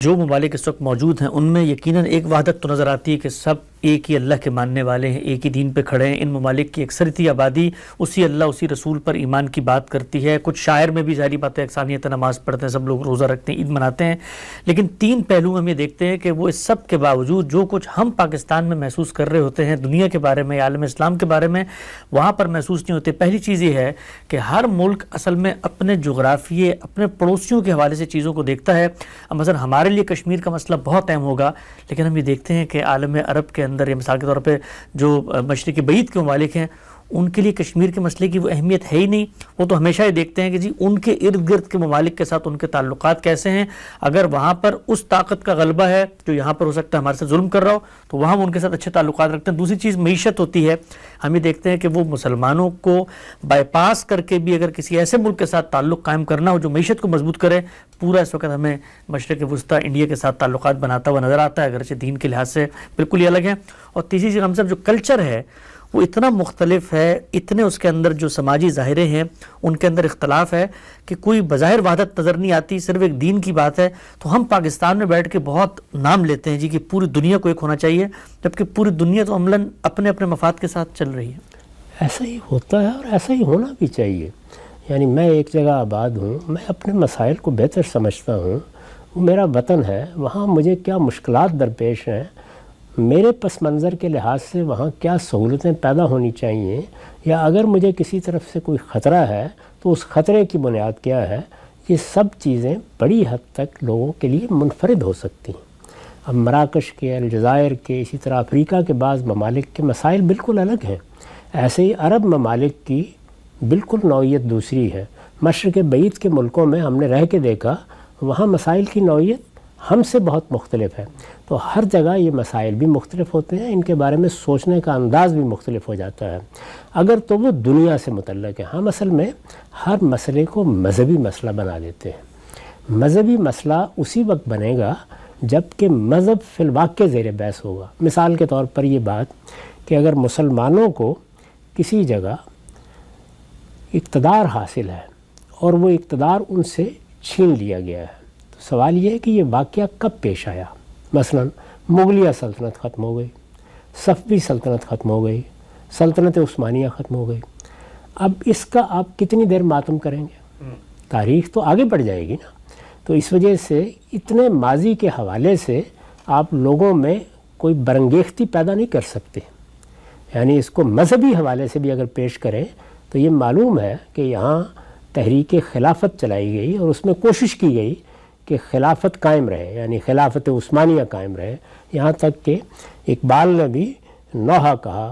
جو ممالک اس وقت موجود ہیں ان میں یقیناً ایک وحدت تو نظر آتی ہے کہ سب ایک ہی اللہ کے ماننے والے ہیں، ایک ہی دین پہ کھڑے ہیں۔ ان ممالک کی اکثریتی آبادی اسی اللہ اسی رسول پر ایمان کی بات کرتی ہے۔ کچھ شاعر میں بھی ظاہری بات ہے یکسانیت نماز پڑھتے ہیں، سب لوگ روزہ رکھتے ہیں، عید مناتے ہیں، لیکن تین پہلو ہم یہ دیکھتے ہیں کہ وہ اس سب کے باوجود جو کچھ ہم پاکستان میں محسوس کر رہے ہوتے ہیں دنیا کے بارے میں، عالم اسلام کے بارے میں، وہاں پر محسوس نہیں ہوتے۔ پہلی چیز یہ ہے کہ ہر ملک اصل میں اپنے جغرافیے، اپنے پڑوسیوں کے حوالے سے چیزوں کو دیکھتا ہے۔ مثلا ہمارے لیے کشمیر کا مسئلہ بہت اہم ہوگا، لیکن ہم یہ دیکھتے ہیں کہ عالم عرب کے اندر یا مثال کے طور پہ جو مشرق بعید کے ممالک ہیں ان کے لیے کشمیر کے مسئلے کی وہ اہمیت ہے ہی نہیں۔ وہ تو ہمیشہ یہ دیکھتے ہیں کہ جی ان کے ارد گرد کے ممالک کے ساتھ ان کے تعلقات کیسے ہیں، اگر وہاں پر اس طاقت کا غلبہ ہے جو یہاں پر ہو سکتا ہے ہمارے ساتھ ظلم کر رہا ہو تو وہاں ان کے ساتھ اچھے تعلقات رکھتے ہیں۔ دوسری چیز معیشت ہوتی ہے، ہم یہ دیکھتے ہیں کہ وہ مسلمانوں کو بائی پاس کر کے بھی اگر کسی ایسے ملک کے ساتھ تعلق قائم کرنا ہو جو معیشت کو مضبوط کرے، پورا اس وقت ہمیں مشرق وسطیٰ انڈیا کے ساتھ تعلقات بناتا ہوا نظر آتا ہے، اگرچہ دین کے لحاظ سے بالکل ہی الگ ہے۔ اور تیسری چیز ہم سب جو کلچر ہے وہ اتنا مختلف ہے، اتنے اس کے اندر جو سماجی ظاہرے ہیں ان کے اندر اختلاف ہے کہ کوئی بظاہر وحدت نظر نہیں آتی، صرف ایک دین کی بات ہے۔ تو ہم پاکستان میں بیٹھ کے بہت نام لیتے ہیں جی کہ پوری دنیا کو ایک ہونا چاہیے، جبکہ پوری دنیا تو عملاً اپنے اپنے مفاد کے ساتھ چل رہی ہے۔ ایسا ہی ہوتا ہے اور ایسا ہی ہونا بھی چاہیے۔ یعنی میں ایک جگہ آباد ہوں، میں اپنے مسائل کو بہتر سمجھتا ہوں، وہ میرا وطن ہے، وہاں مجھے کیا مشکلات درپیش ہیں، میرے پس منظر کے لحاظ سے وہاں کیا سہولتیں پیدا ہونی چاہیے، یا اگر مجھے کسی طرف سے کوئی خطرہ ہے تو اس خطرے کی بنیاد کیا ہے، یہ سب چیزیں بڑی حد تک لوگوں کے لیے منفرد ہو سکتی ہیں۔ اب مراکش کے، الجزائر کے، اسی طرح افریقہ کے بعض ممالک کے مسائل بالکل الگ ہیں، ایسے ہی عرب ممالک کی بالکل نوعیت دوسری ہے۔ مشرق بعید کے ملکوں میں ہم نے رہ کے دیکھا، وہاں مسائل کی نوعیت ہم سے بہت مختلف ہے، تو ہر جگہ یہ مسائل بھی مختلف ہوتے ہیں، ان کے بارے میں سوچنے کا انداز بھی مختلف ہو جاتا ہے۔ اگر تو وہ دنیا سے متعلق ہے، ہم اصل میں ہر مسئلے کو مذہبی مسئلہ بنا دیتے ہیں۔ مذہبی مسئلہ اسی وقت بنے گا جب کہ مذہب فی الواقع زیر بحث ہوگا۔ مثال کے طور پر یہ بات کہ اگر مسلمانوں کو کسی جگہ اقتدار حاصل ہے اور وہ اقتدار ان سے چھین لیا گیا ہے، تو سوال یہ ہے کہ یہ واقعہ کب پیش آیا۔ مثلا مغلیہ سلطنت ختم ہو گئی، صفوی سلطنت ختم ہو گئی، سلطنت عثمانیہ ختم ہو گئی، اب اس کا آپ کتنی دیر ماتم کریں گے؟ تاریخ تو آگے بڑھ جائے گی نا۔ تو اس وجہ سے اتنے ماضی کے حوالے سے آپ لوگوں میں کوئی برانگیختی پیدا نہیں کر سکتے۔ یعنی اس کو مذہبی حوالے سے بھی اگر پیش کریں تو یہ معلوم ہے کہ یہاں تحریک خلافت چلائی گئی اور اس میں کوشش کی گئی کہ خلافت قائم رہے، یعنی خلافت عثمانیہ قائم رہے، یہاں تک کہ اقبال نے بھی نوحہ کہا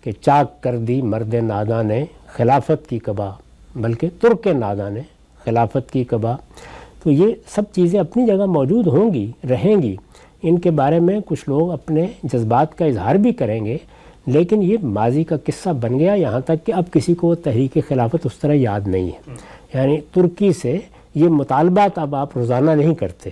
کہ چاک کر دی مرد ناداں نے خلافت کی قبا، بلکہ ترک ناداں نے خلافت کی قبا۔ تو یہ سب چیزیں اپنی جگہ موجود ہوں گی، رہیں گی، ان کے بارے میں کچھ لوگ اپنے جذبات کا اظہار بھی کریں گے، لیکن یہ ماضی کا قصہ بن گیا، یہاں تک کہ اب کسی کو تحریک خلافت اس طرح یاد نہیں ہے۔ یعنی ترکی سے یہ مطالبات اب آپ روزانہ نہیں کرتے،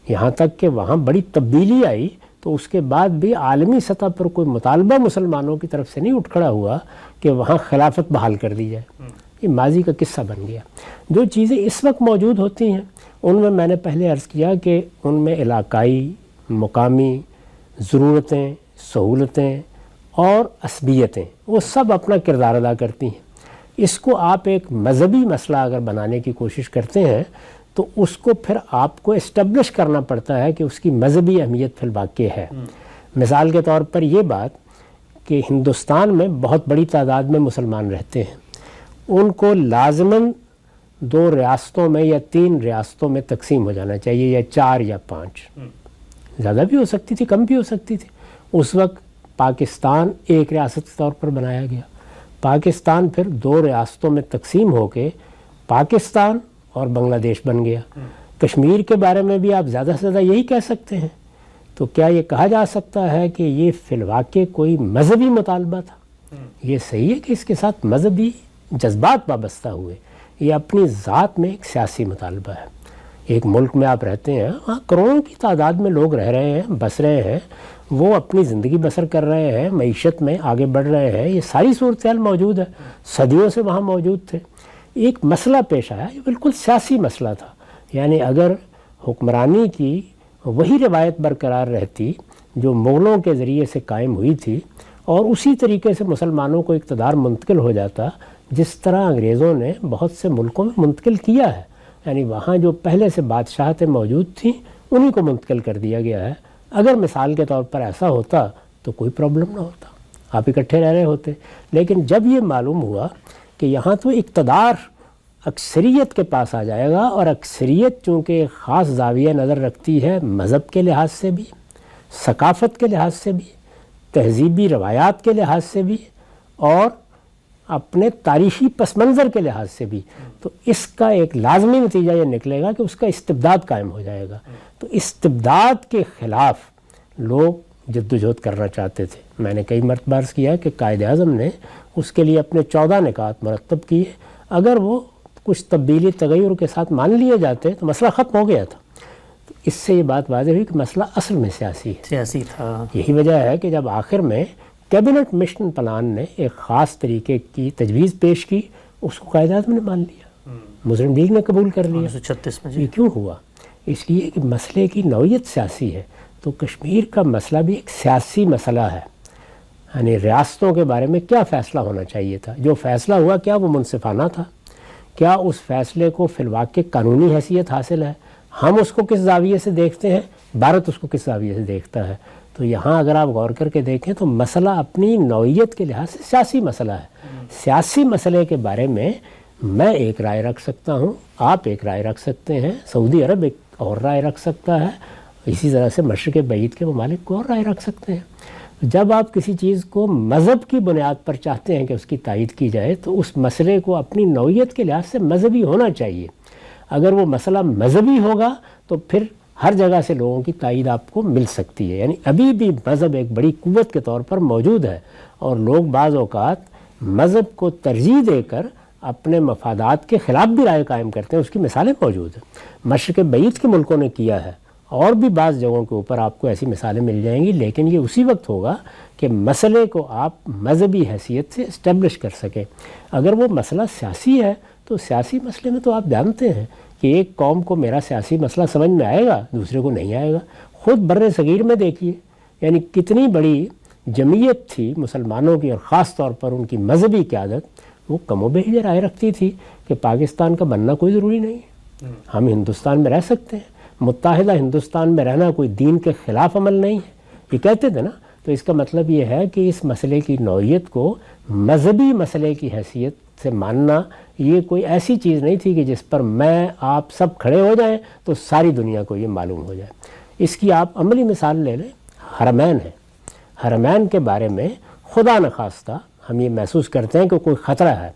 یہاں تک کہ وہاں بڑی تبدیلی آئی تو اس کے بعد بھی عالمی سطح پر کوئی مطالبہ مسلمانوں کی طرف سے نہیں اٹھ کھڑا ہوا کہ وہاں خلافت بحال کر دی جائے۔ یہ ماضی کا قصہ بن گیا۔ جو چیزیں اس وقت موجود ہوتی ہیں ان میں نے پہلے عرض کیا کہ ان میں علاقائی، مقامی ضرورتیں، سہولتیں اور عصبیتیں وہ سب اپنا کردار ادا کرتی ہیں۔ اس کو آپ ایک مذہبی مسئلہ اگر بنانے کی کوشش کرتے ہیں تو اس کو پھر آپ کو اسٹیبلش کرنا پڑتا ہے کہ اس کی مذہبی اہمیت فی الواقع ہے۔ مثال کے طور پر یہ بات کہ ہندوستان میں بہت بڑی تعداد میں مسلمان رہتے ہیں، ان کو لازماً 2 ریاستوں میں یا 3 ریاستوں میں تقسیم ہو جانا چاہیے، یا 4 یا 5، زیادہ بھی ہو سکتی تھی، کم بھی ہو سکتی تھی۔ اس وقت پاکستان ایک ریاست کے طور پر بنایا گیا، پاکستان پھر 2 ریاستوں میں تقسیم ہو کے پاکستان اور بنگلہ دیش بن گیا۔ کشمیر کے بارے میں بھی آپ زیادہ سے زیادہ یہی کہہ سکتے ہیں۔ تو کیا یہ کہا جا سکتا ہے کہ یہ فی الواقع کوئی مذہبی مطالبہ تھا؟ یہ صحیح ہے کہ اس کے ساتھ مذہبی جذبات وابستہ ہوئے، یہ اپنی ذات میں ایک سیاسی مطالبہ ہے۔ ایک ملک میں آپ رہتے ہیں، وہاں کروڑوں کی تعداد میں لوگ رہ رہے ہیں، بس رہے ہیں، وہ اپنی زندگی بسر کر رہے ہیں، معیشت میں آگے بڑھ رہے ہیں، یہ ساری صورتحال موجود ہے، صدیوں سے وہاں موجود تھے۔ ایک مسئلہ پیش آیا، یہ بالکل سیاسی مسئلہ تھا۔ یعنی اگر حکمرانی کی وہی روایت برقرار رہتی جو مغلوں کے ذریعے سے قائم ہوئی تھی، اور اسی طریقے سے مسلمانوں کو اقتدار منتقل ہو جاتا جس طرح انگریزوں نے بہت سے ملکوں میں منتقل کیا ہے. یعنی وہاں جو پہلے سے بادشاہتیں موجود تھیں انہی کو منتقل کر دیا گیا ہے. اگر مثال کے طور پر ایسا ہوتا تو کوئی پرابلم نہ ہوتا، آپ اکٹھے رہ رہے ہوتے. لیکن جب یہ معلوم ہوا کہ یہاں تو اقتدار اکثریت کے پاس آ جائے گا، اور اکثریت چونکہ ایک خاص زاویہ نظر رکھتی ہے مذہب کے لحاظ سے بھی، ثقافت کے لحاظ سے بھی، تہذیبی روایات کے لحاظ سے بھی، اور اپنے تاریخی پس منظر کے لحاظ سے بھی، تو اس کا ایک لازمی نتیجہ یہ نکلے گا کہ اس کا استبداد قائم ہو جائے گا. تو استبداد کے خلاف لوگ جدوجہد کرنا چاہتے تھے. میں نے کئی مرتبہ عرض کیا کہ قائد اعظم نے اس کے لیے اپنے 14 نکات مرتب کیے. اگر وہ کچھ تبدیلی تغیر کے ساتھ مان لیے جاتے تو مسئلہ ختم ہو گیا تھا. تو اس سے یہ بات واضح ہوئی کہ مسئلہ اصل میں سیاسی تھا. یہی وجہ ہے کہ جب آخر میں کیبنٹ مشن پلان نے ایک خاص طریقے کی تجویز پیش کی، اس کو قائد اعظم نے مان لیا، مسلم لیگ نے قبول کر لیا. 1936 میں. یہ کیوں ہوا؟ اس لیے کہ مسئلے کی نوعیت سیاسی ہے. تو کشمیر کا مسئلہ بھی ایک سیاسی مسئلہ ہے. یعنی ریاستوں کے بارے میں کیا فیصلہ ہونا چاہیے تھا، جو فیصلہ ہوا کیا وہ منصفانہ تھا؟ کیا اس فیصلے کو فی الواقع قانونی حیثیت حاصل ہے؟ ہم اس کو کس زاویے سے دیکھتے ہیں، بھارت اس کو کس زاویے سے دیکھتا ہے؟ تو یہاں اگر آپ غور کر کے دیکھیں تو مسئلہ اپنی نوعیت کے لحاظ سے سیاسی مسئلہ ہے. سیاسی مسئلے کے بارے میں میں ایک رائے رکھ سکتا ہوں، آپ ایک رائے رکھ سکتے ہیں، سعودی عرب ایک اور رائے رکھ سکتا ہے، اسی طرح سے مشرق بعید کے ممالک کو اور رائے رکھ سکتے ہیں. جب آپ کسی چیز کو مذہب کی بنیاد پر چاہتے ہیں کہ اس کی تائید کی جائے تو اس مسئلے کو اپنی نوعیت کے لحاظ سے مذہبی ہونا چاہیے. اگر وہ مسئلہ مذہبی ہوگا تو پھر ہر جگہ سے لوگوں کی تائید آپ کو مل سکتی ہے. یعنی ابھی بھی مذہب ایک بڑی قوت کے طور پر موجود ہے، اور لوگ بعض اوقات مذہب کو ترجیح دے کر اپنے مفادات کے خلاف بھی رائے قائم کرتے ہیں. اس کی مثالیں موجود ہیں، مشرق بعید کے ملکوں نے کیا ہے، اور بھی بعض جگہوں کے اوپر آپ کو ایسی مثالیں مل جائیں گی. لیکن یہ اسی وقت ہوگا کہ مسئلے کو آپ مذہبی حیثیت سے اسٹیبلش کر سکیں. اگر وہ مسئلہ سیاسی ہے تو سیاسی مسئلے میں تو آپ جانتے ہیں کہ ایک قوم کو میرا سیاسی مسئلہ سمجھ میں آئے گا، دوسرے کو نہیں آئے گا. خود بر صغیر میں دیکھیے، یعنی کتنی بڑی جمعیت تھی مسلمانوں کی، اور خاص طور پر ان کی مذہبی قیادت، وہ کم و بیش رائے رکھتی تھی کہ پاکستان کا بننا کوئی ضروری نہیں ہے، ہم ہندوستان میں رہ سکتے ہیں، متحدہ ہندوستان میں رہنا کوئی دین کے خلاف عمل نہیں ہے، یہ کہتے تھے نا. تو اس کا مطلب یہ ہے کہ اس مسئلے کی نوعیت کو مذہبی مسئلے کی حیثیت سے ماننا یہ کوئی ایسی چیز نہیں تھی کہ جس پر میں آپ سب کھڑے ہو جائیں تو ساری دنیا کو یہ معلوم ہو جائے. اس کی آپ عملی مثال لے لیں، حرمین ہے. حرمین کے بارے میں خدا نخواستہ ہم یہ محسوس کرتے ہیں کہ کوئی خطرہ ہے،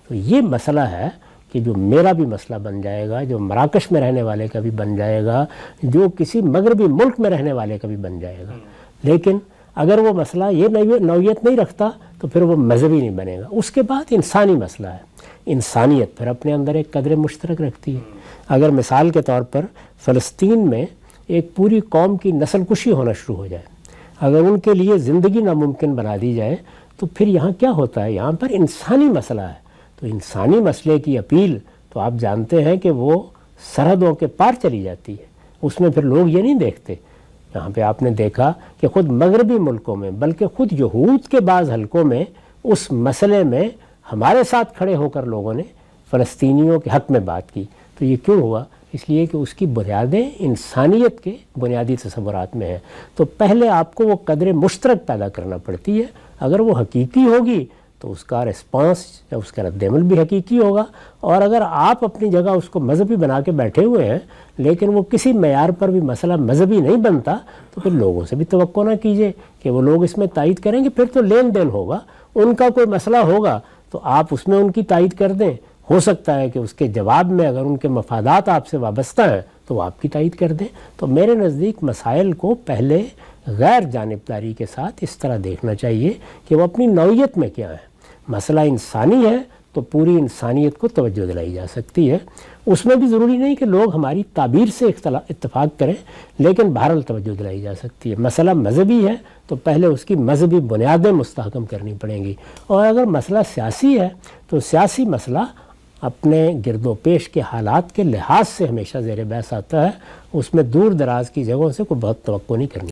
تو یہ مسئلہ ہے کہ جو میرا بھی مسئلہ بن جائے گا، جو مراکش میں رہنے والے کا بھی بن جائے گا، جو کسی مغربی ملک میں رہنے والے کا بھی بن جائے گا. لیکن اگر وہ مسئلہ یہ نوعیت نہیں رکھتا تو پھر وہ مذہبی نہیں بنے گا. اس کے بعد انسانی مسئلہ ہے. انسانیت پھر اپنے اندر ایک قدر مشترک رکھتی ہے. اگر مثال کے طور پر فلسطین میں ایک پوری قوم کی نسل کشی ہونا شروع ہو جائے، اگر ان کے لیے زندگی ناممکن بنا دی جائے، تو پھر یہاں کیا ہوتا ہے؟ یہاں پر انسانی مسئلہ ہے. تو انسانی مسئلے کی اپیل تو آپ جانتے ہیں کہ وہ سرحدوں کے پار چلی جاتی ہے. اس میں پھر لوگ یہ نہیں دیکھتے. یہاں پہ آپ نے دیکھا کہ خود مغربی ملکوں میں، بلکہ خود یہود کے بعض حلقوں میں اس مسئلے میں ہمارے ساتھ کھڑے ہو کر لوگوں نے فلسطینیوں کے حق میں بات کی. تو یہ کیوں ہوا؟ اس لیے کہ اس کی بنیادیں انسانیت کے بنیادی تصورات میں ہیں. تو پہلے آپ کو وہ قدر مشترک پیدا کرنا پڑتی ہے. اگر وہ حقیقی ہوگی تو اس کا ریسپانس یا اس کا رد عمل بھی حقیقی ہوگا. اور اگر آپ اپنی جگہ اس کو مذہبی بنا کے بیٹھے ہوئے ہیں لیکن وہ کسی معیار پر بھی مسئلہ مذہبی نہیں بنتا، تو پھر لوگوں سے بھی توقع نہ کیجیے کہ وہ لوگ اس میں تائید کریں گے. پھر تو لین دین ہوگا، ان کا کوئی مسئلہ ہوگا تو آپ اس میں ان کی تائید کر دیں. ہو سکتا ہے کہ اس کے جواب میں اگر ان کے مفادات آپ سے وابستہ ہیں تو وہ آپ کی تائید کر دیں. تو میرے نزدیک مسائل کو پہلے غیر جانبداری کے ساتھ اس طرح دیکھنا چاہیے کہ وہ اپنی نوعیت میں کیا ہے. مسئلہ انسانی ہے تو پوری انسانیت کو توجہ دلائی جا سکتی ہے. اس میں بھی ضروری نہیں کہ لوگ ہماری تعبیر سے اتفاق کریں، لیکن بہرحال توجہ دلائی جا سکتی ہے. مسئلہ مذہبی ہے تو پہلے اس کی مذہبی بنیادیں مستحکم کرنی پڑیں گی. اور اگر مسئلہ سیاسی ہے تو سیاسی مسئلہ اپنے گرد و پیش کے حالات کے لحاظ سے ہمیشہ زیر بحث آتا ہے، اس میں دور دراز کی جگہوں سے کوئی بہت توقع نہیں کرنی۔